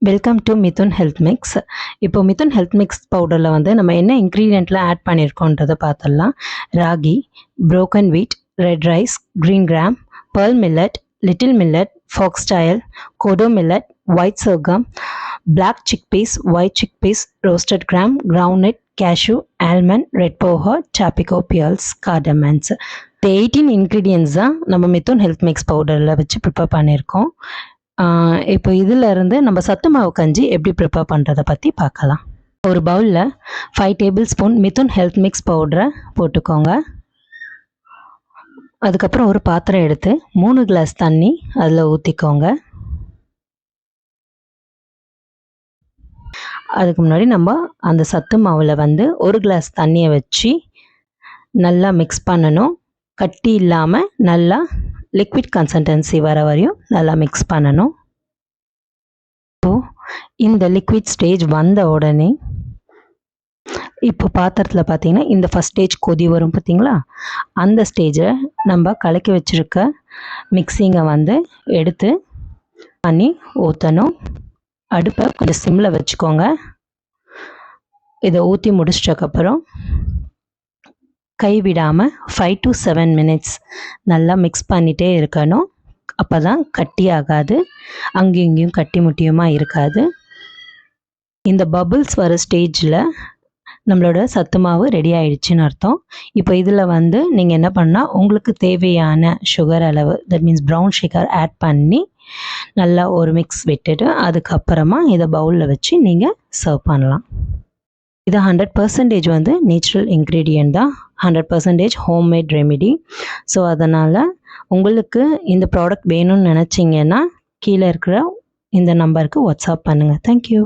Welcome to Mithun health mix. இப்போ Mithun health mix பவுடரில் வந்து நம்ம என்ன இன்க்ரீடியண்ட்லாம் ஆட் பண்ணியிருக்கோன்றதை பார்த்துடலாம். Ragi, broken wheat, red rice, green gram, pearl millet, little millet, foxtail, kodo millet, white sorghum, black chickpeas, white chickpeas, roasted gram, groundnut, cashew, almond, red poha, tapico pearls, cardamoms. இந்த 18 ingredients தான் நம்ம Mithun health mix பவுடரில் வச்சு prepare பண்ணியிருக்கோம். இப்போ இதில் இருந்து நம்ம சத்து மாவு கஞ்சி எப்படி ப்ரிப்பேர் பண்ணுறதை பற்றி பார்க்கலாம். ஒரு பவுலில் 5 table spoon Mithun health mix பவுடரை போட்டுக்கோங்க. அதுக்கப்புறம் ஒரு பாத்திரம் எடுத்து 3 கிளாஸ் தண்ணி அதில் ஊற்றிக்கோங்க. அதுக்கு முன்னாடி நம்ம அந்த சத்து மாவில் வந்து 1 கிளாஸ் தண்ணியை வச்சு நல்லா மிக்ஸ் பண்ணணும். கட்டி இல்லாமல் நல்லா லிக்விட் கன்சிஸ்டன்சி வர வரையும் நல்லா மிக்ஸ் பண்ணணும். இப்போது இந்த லிக்விட் ஸ்டேஜ் வந்த உடனே இப்போ பாத்திரத்தில் பார்த்தீங்கன்னா இந்த ஃபஸ்ட் ஸ்டேஜ் கொதி வரும் பார்த்தீங்களா, அந்த ஸ்டேஜை நம்ம கலக்கி வச்சுருக்க மிக்ஸிங்கை வந்து எடுத்து தண்ணி ஊற்றணும். அடுப்பை கொஞ்சம் சிம்மில் வச்சுக்கோங்க. இதை ஊற்றி முடிச்சதுக்கப்புறம் கைவிடாமல் 5 to 7 மினிட்ஸ் நல்லா மிக்ஸ் பண்ணிகிட்டே இருக்கணும். அப்போ தான் கட்டி ஆகாது, அங்கேயும் இங்கேயும் கட்டி முட்டியுமாக இருக்காது. இந்த பபுள்ஸ் வர ஸ்டேஜில் நம்மளோட சத்து மாவு ரெடி ஆகிடுச்சின்னு அர்த்தம். இப்போ இதில் வந்து நீங்கள் என்ன பண்ணால் உங்களுக்கு தேவையான சுகர் அளவு, that means brown sugar add பண்ணி நல்லா ஒரு மிக்ஸ் விட்டுட்டு அதுக்கப்புறமா இதை பவுலில் வச்சு நீங்கள் சர்வ் பண்ணலாம். இது 100% வந்து நேச்சுரல் இன்க்ரீடியன்ட் தான், 100% ஹோம்மேட் ரெமிடி. ஸோ அதனால் உங்களுக்கு இந்த ப்ராடக்ட் வேணும்னு நினச்சிங்கன்னா கீழே இருக்கிற இந்த நம்பருக்கு வாட்ஸ்அப் பண்ணுங்கள். தேங்க்யூ.